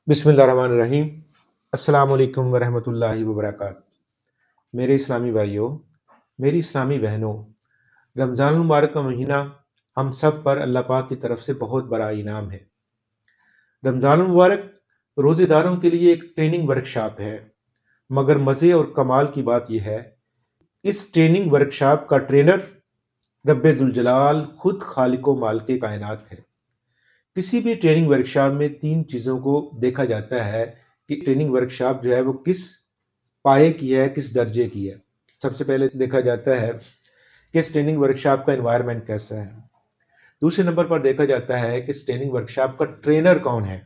बिस्मिल्लाहिर्रहमानिर्रहीम। अस्सलाम वालेकुम वरहमतुल्लाहि वबरकातुहू। मेरे इस्लामी भाइयों, मेरी इस्लामी बहनों, रमज़ान मुबारक का महीना हम सब पर अल्लाह पाक की तरफ से बहुत बड़ा इनाम है। रमज़ान मुबारक रोज़ेदारों के लिए एक ट्रेनिंग वर्कशॉप है, मगर मज़े और कमाल की बात यह है, इस ट्रेनिंग वर्कशॉप का ट्रेनर रब्बे ज़ुल जलाल खुद खालिको मालिके कायनात है। किसी भी ट्रेनिंग वर्कशॉप में 3 चीज़ों को देखा जाता है कि ट्रेनिंग वर्कशॉप जो है वो किस पाए की है, किस दर्जे की है। सबसे पहले देखा जाता है कि इस ट्रेनिंग वर्कशॉप का एनवायरनमेंट कैसा है। दूसरे नंबर पर देखा जाता है कि इस ट्रेनिंग वर्कशॉप का ट्रेनर कौन है।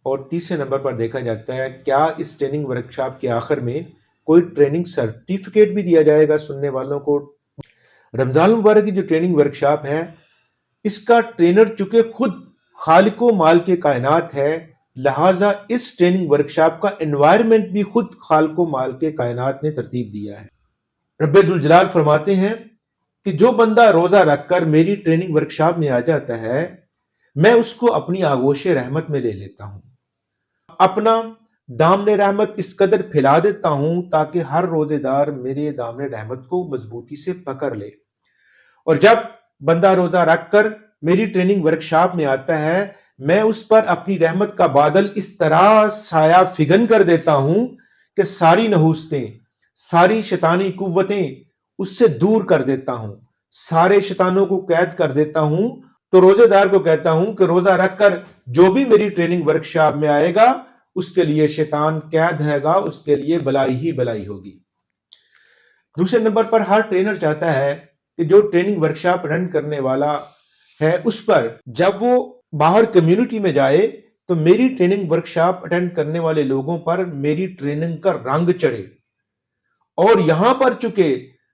और तीसरे नंबर पर देखा जाता है क्या इस ट्रेनिंग वर्कशॉप के आखिर में कोई ट्रेनिंग सर्टिफिकेट भी दिया जाएगा सुनने वालों को। रमज़ान मुबारक की जो ट्रेनिंग वर्कशॉप है, इसका ट्रेनर चूंकि खुद खालिको माल के कायनात है, लिहाजा इस ट्रेनिंग वर्कशॉप का एनवायरनमेंट भी खुद खालिको माल के कायनात ने तरतीब दिया है। रब्बे जुल जलाल फरमाते हैं कि जो बंदा रोजा रखकर मेरी ट्रेनिंग वर्कशॉप में आ जाता है, मैं उसको अपनी आगोश रहमत में ले लेता हूं, अपना दामने रहमत इस कदर फैला देता हूं ताकि हर रोजेदार मेरे दामने रहमत को मजबूती से पकड़ ले। और जब बंदा रोजा रखकर मेरी ट्रेनिंग वर्कशॉप में आता है, मैं उस पर अपनी रहमत का बादल इस तरह साया फिगन कर देता हूं कि सारी नहूसतें, सारी शैतानी कुव्वतें उससे दूर कर देता हूं, सारे शैतानों को कैद कर देता हूं। तो रोजेदार को कहता हूं कि रोजा रखकर जो भी मेरी ट्रेनिंग वर्कशॉप में आएगा, उसके लिए शैतान कैद हैगा, उसके लिए भलाई ही भलाई होगी। दूसरे नंबर पर हर ट्रेनर चाहता है कि जो ट्रेनिंग वर्कशॉप रन करने वाला है, उस पर जब वो बाहर कम्युनिटी में जाए तो मेरी ट्रेनिंग वर्कशॉप अटेंड करने वाले लोगों पर मेरी ट्रेनिंग का रंग चढ़े। और यहां पर चूंकि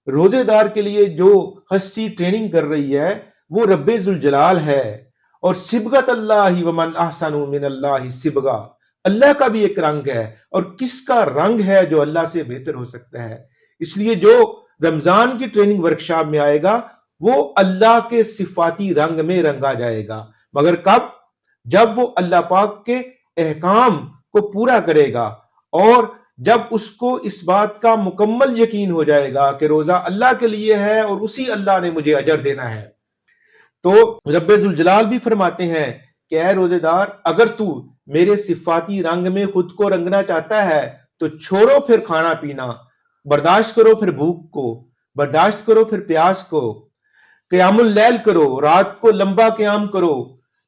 रोजेदार के लिए जो हस्ती ट्रेनिंग कर रही है वो रब्बे जुल जलाल है, और सिबगत अल्लाह व मन अहसनु मिनल्लाहि सिबगा, अल्लाह का भी एक रंग है, और किसका रंग है जो अल्लाह से बेहतर हो सकता है। इसलिए जो रमजान की ट्रेनिंग वर्कशॉप में आएगा वो अल्लाह के सिफाती रंग में रंगा जाएगा, मगर कब? जब वो अल्लाह पाक के अहकाम को पूरा करेगा, और जब उसको इस बात का मुकम्मल यकीन हो जाएगा कि रोजा अल्लाह के लिए है और उसी अल्लाह ने मुझे अजर देना है। तो रब्बे जुल जलाल भी फरमाते हैं कि ऐ रोजेदार, अगर तू मेरे सिफाती रंग में खुद को रंगना चाहता है तो छोड़ो फिर खाना पीना, बर्दाश्त करो फिर भूख को, बर्दाश्त करो फिर प्यास को, क़यामुल लैल करो, रात को लंबा क़याम करो,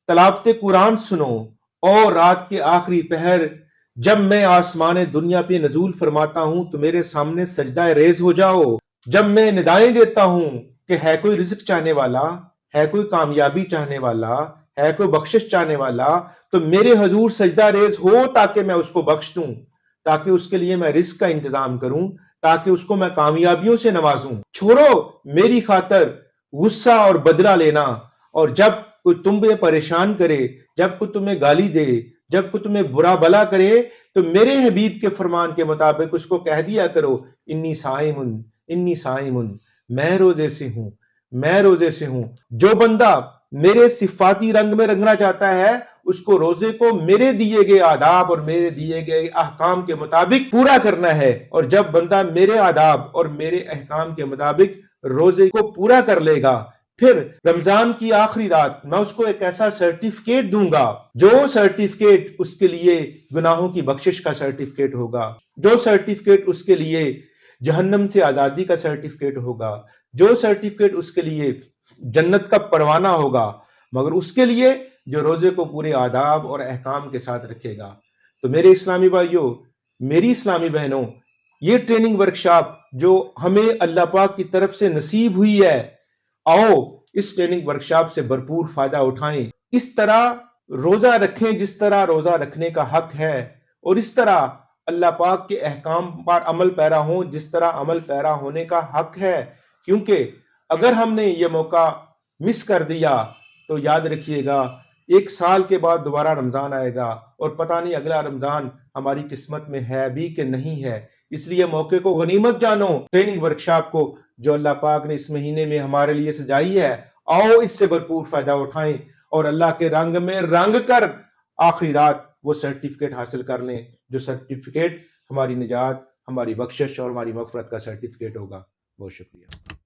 तलावत कुरान सुनो, और रात के आखिरी पहर जब मैं आसमान दुनिया पे नजूल फरमाता हूं तो मेरे सामने सजदा रेज हो जाओ। जब मैं निदाएं देता हूं कि है कोई रिज़्क चाहने वाला, है कोई कामयाबी चाहने वाला, है कोई बख्शिश चाहने वाला, तो मेरे हजूर सजदा रेज हो ताकि मैं उसको बख्श दूं, ताकि उसके लिए मैं रिस्क का इंतजाम करूं, ताकि उसको मैं कामयाबियों से नवाजूं। छोड़ो मेरी खातर गुस्सा और बदला लेना, और जब कोई तुम्हें परेशान करे, जब कोई तुम्हें गाली दे, जब कोई तुम्हें बुरा भला करे, तो मेरे हबीब के फरमान के मुताबिक उसको कह दिया करो, इन्नी साइमुन, इन्नी साइमुन, मैं रोजे से हूं, मैं रोजे से हूं। जो बंदा मेरे सिफाती रंग में रंगना चाहता है, उसको रोजे को मेरे दिए गए आदाब और मेरे दिए गए अहकाम के मुताबिक पूरा करना है। और जब बंदा मेरे आदाब और मेरे अहकाम के मुताबिक रोजे को पूरा कर लेगा, फिर रमजान की आखिरी रात मैं उसको एक ऐसा सर्टिफिकेट दूंगा, जो सर्टिफिकेट उसके लिए गुनाहों की बख्शिश का सर्टिफिकेट होगा, जो सर्टिफिकेट उसके लिए जहन्नम से आजादी का सर्टिफिकेट होगा, जो सर्टिफिकेट उसके लिए जन्नत का परवाना होगा, मगर उसके लिए जो रोजे को पूरे आदाब और अहकाम के साथ रखेगा। तो मेरे इस्लामी भाइयों, मेरी इस्लामी बहनों, ये ट्रेनिंग वर्कशॉप जो हमें अल्लाह पाक की तरफ से नसीब हुई है, आओ इस ट्रेनिंग वर्कशॉप से भरपूर फायदा उठाएं। इस तरह रोजा रखें जिस तरह रोजा रखने का हक है, और इस तरह अल्लाह पाक के अहकाम पर अमल पैरा हो जिस तरह अमल पैरा होने का हक है। क्योंकि अगर हमने ये मौका मिस कर दिया तो याद रखिएगा, एक साल के बाद दोबारा रमजान आएगा और पता नहीं अगला रमजान हमारी किस्मत में है भी कि नहीं है। इसलिए मौके को गनीमत जानो, ट्रेनिंग वर्कशॉप को जो अल्लाह पाक ने इस महीने में हमारे लिए सजाई है, आओ इससे भरपूर फायदा उठाएं और अल्लाह के रंग में रंग कर आखिरी रात وہ سرٹیفکیٹ حاصل کر لیں جو سرٹیفکیٹ ہماری نجات، ہماری بخشش اور ہماری مغفرت کا سرٹیفکیٹ ہوگا۔ بہت شکریہ۔